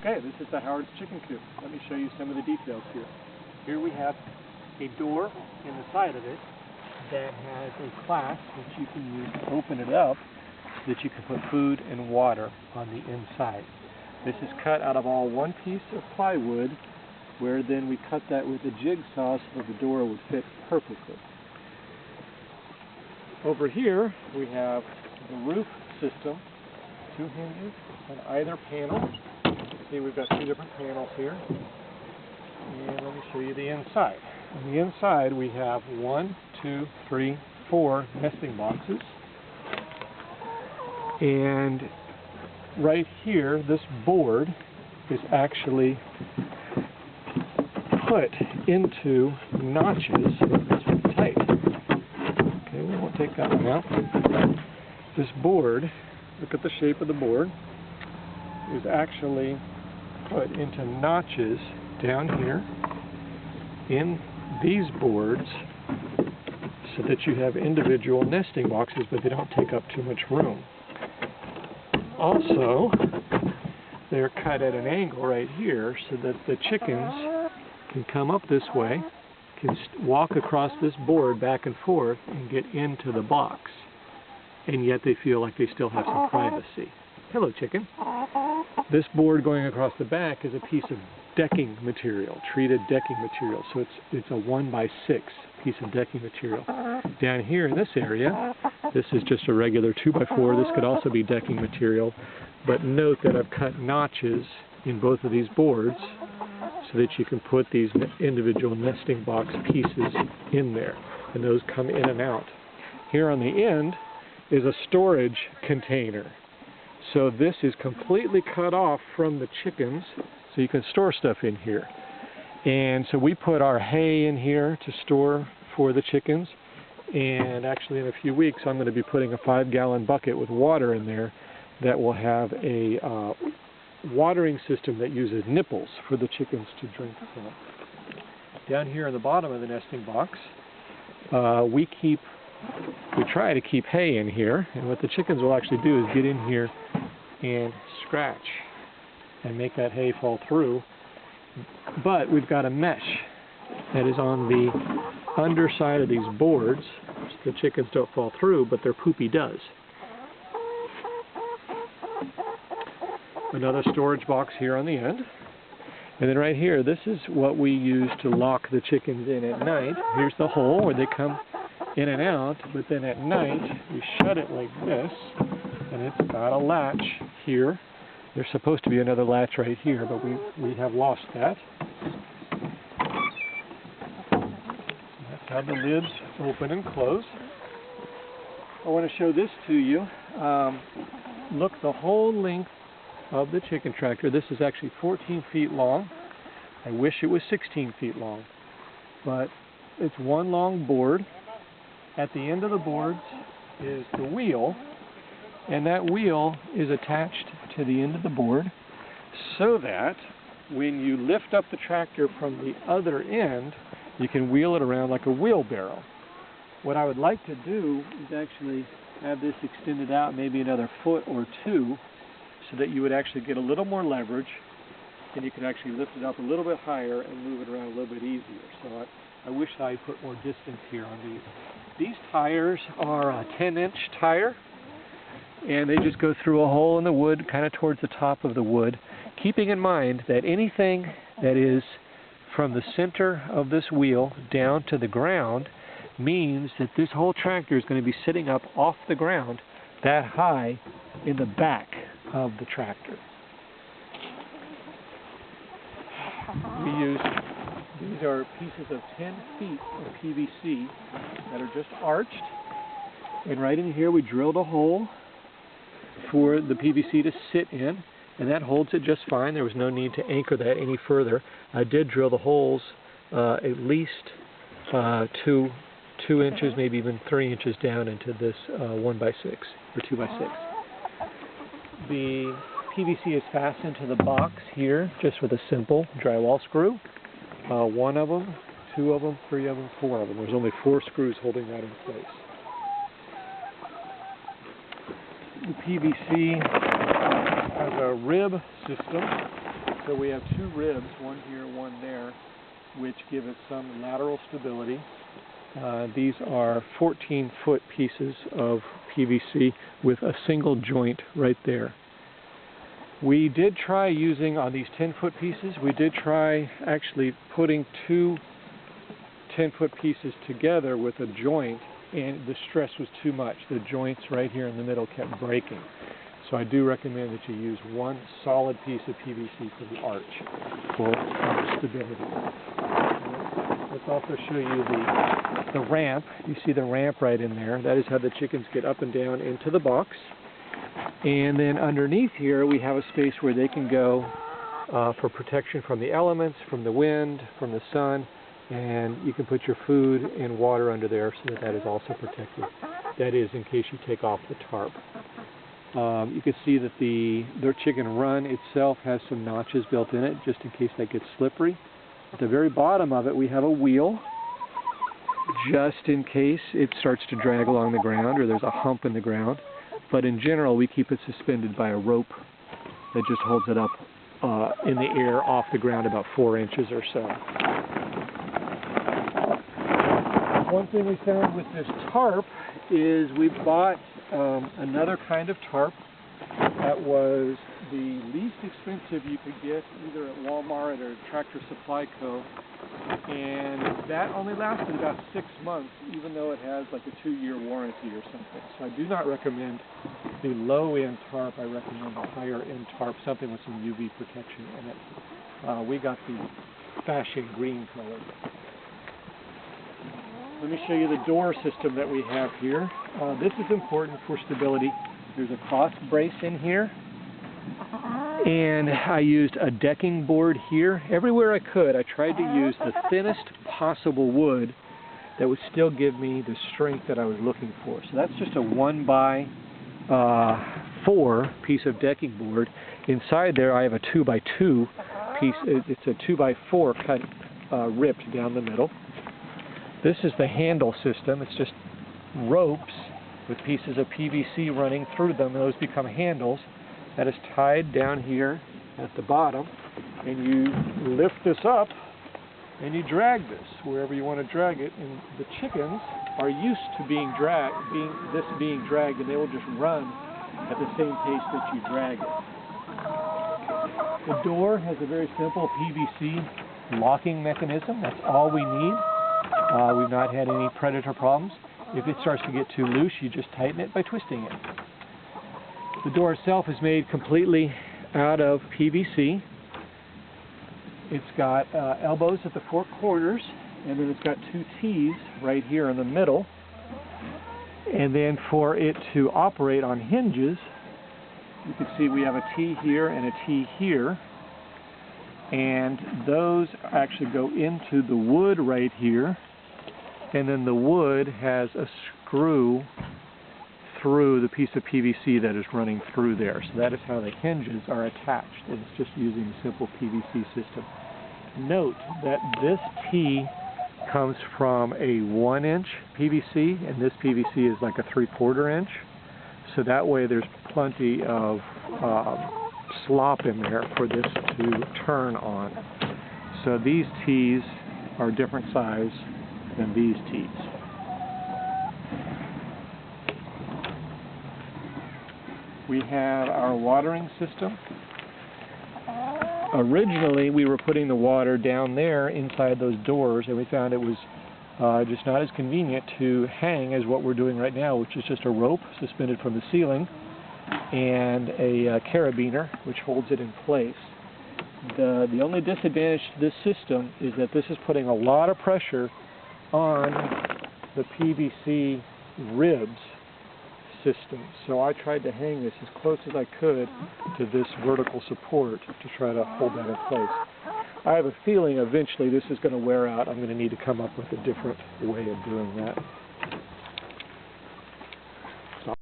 Okay, this is the Howard's chicken coop. Let me show you some of the details here. Here we have a door in the side of it that has a clasp which you can use to open it up so that you can put food and water on the inside. This is cut out of all one piece of plywood, where then we cut that with a jigsaw so that the door would fit perfectly. Over here we have the roof system, 2 hinges on either panel. See, we've got 2 different panels here. And let me show you the inside. On the inside we have 1, 2, 3, 4 nesting boxes. And right here, this board is actually put into notches. It's tight. Okay, we won't take that one out. This board, look at the shape of the board, is actually put into notches down here in these boards so that you have individual nesting boxes, but they don't take up too much room. Also, they're cut at an angle right here so that the chickens can come up this way, can walk across this board back and forth and get into the box, and yet they feel like they still have some privacy. Hello, chicken. This board going across the back is a piece of decking material, treated decking material. So it's a 1x6 piece of decking material. Down here in this area, this is just a regular 2x4. This could also be decking material. But note that I've cut notches in both of these boards so that you can put these individual nesting box pieces in there. And those come in and out. Here on the end is a storage container. So this is completely cut off from the chickens, so you can store stuff in here. And so we put our hay in here to store for the chickens. And actually in a few weeks I'm going to be putting a 5-gallon bucket with water in there that will have a watering system that uses nipples for the chickens to drink from. Down here in the bottom of the nesting box, we try to keep hay in here, and what the chickens will actually do is get in here and scratch and make that hay fall through. But we've got a mesh that is on the underside of these boards so the chickens don't fall through, but their poopy does. Another storage box here on the end. And then right here, this is what we use to lock the chickens in at night. Here's the hole where they come in and out, but then at night we shut it like this, and it's got a latch here. There's supposed to be another latch right here, but we have lost that. That's how the lids open and close. I want to show this to you. Look, the whole length of the chicken tractor. This is actually 14 feet long. I wish it was 16 feet long, but it's one long board. At the end of the boards is the wheel, and that wheel is attached to the end of the board so that when you lift up the tractor from the other end, you can wheel it around like a wheelbarrow. What I would like to do is actually have this extended out maybe another foot or 2 so that you would actually get a little more leverage, and you can actually lift it up a little bit higher and move it around a little bit easier. So I wish I put more distance here on these. These tires are a 10-inch tire, and they just go through a hole in the wood, kind of towards the top of the wood, keeping in mind that anything that is from the center of this wheel down to the ground means that this whole tractor is going to be sitting up off the ground that high in the back of the tractor. These are pieces of 10 feet of PVC that are just arched, and right in here we drilled a hole for the PVC to sit in, and that holds it just fine. There was no need to anchor that any further. I did drill the holes at least 2 inches, maybe even 3 inches down into this 1x6 or 2x6. The PVC is fastened to the box here just with a simple drywall screw. 1 of them, 2 of them, 3 of them, 4 of them. There's only 4 screws holding that in place. The PVC has a rib system So we have two ribs, one here, one there, which give it some lateral stability. These are 14-foot pieces of PVC with a single joint right there. We did try using, on these 10-foot pieces, we did try actually putting two 10-foot pieces together with a joint, and the stress was too much. The joints right here in the middle kept breaking. So I do recommend that you use one solid piece of PVC for the arch for stability. Let's also show you the ramp. You see the ramp right in there. That is how the chickens get up and down into the box. And then underneath here we have a space where they can go for protection from the elements, from the wind, from the sun, and you can put your food and water under there so that that is also protected. That is in case you take off the tarp. You can see that their chicken run itself has some notches built in it just in case that gets slippery. At the very bottom of it we have a wheel just in case it starts to drag along the ground or there's a hump in the ground. But in general we keep it suspended by a rope that just holds it up in the air off the ground about 4 inches or so. One thing we found with this tarp is we bought another kind of tarp that was the least expensive you could get either at Walmart or Tractor Supply Co. And that only lasted about 6 months, even though it has like a 2-year warranty or something. So I do not recommend the low-end tarp. I recommend the higher-end tarp, something with some UV protection in it. We got the fashion green color. Let me show you the door system that we have here. This is important for stability. There's a cross brace in here. And I used a decking board here. Everywhere I could, I tried to use the thinnest possible wood that would still give me the strength that I was looking for. So that's just a 1x4 piece of decking board. Inside there I have a 2x2 piece. It's a 2x4 cut ripped down the middle. This is the handle system. It's just ropes with pieces of PVC running through them, and those become handles. That is tied down here at the bottom, and you lift this up and you drag this wherever you want to drag it. And the chickens are used to being dragged, and they will just run at the same pace that you drag it. The door has a very simple PVC locking mechanism. That's all we need. We've not had any predator problems. If it starts to get too loose, you just tighten it by twisting it. The door itself is made completely out of PVC. It's got elbows at the 4 corners, and then it's got 2 T's right here in the middle. And then for it to operate on hinges, you can see we have a T here and a T here. And those actually go into the wood right here. And then the wood has a screw through the piece of PVC that is running through there. So that is how the hinges are attached. And it's just using a simple PVC system. Note that this T comes from a 1-inch PVC, and this PVC is like a 3/4 inch. So that way there's plenty of slop in there for this to turn on. So these T's are different size than these T's. We have our watering system. Originally we were putting the water down there inside those doors, and we found it was just not as convenient to hang as what we're doing right now, which is just a rope suspended from the ceiling and a carabiner which holds it in place. The only disadvantage to this system is that this is putting a lot of pressure on the PVC ribs system. So I tried to hang this as close as I could to this vertical support to try to hold that in place. I have a feeling eventually this is going to wear out. I'm going to need to come up with a different way of doing that.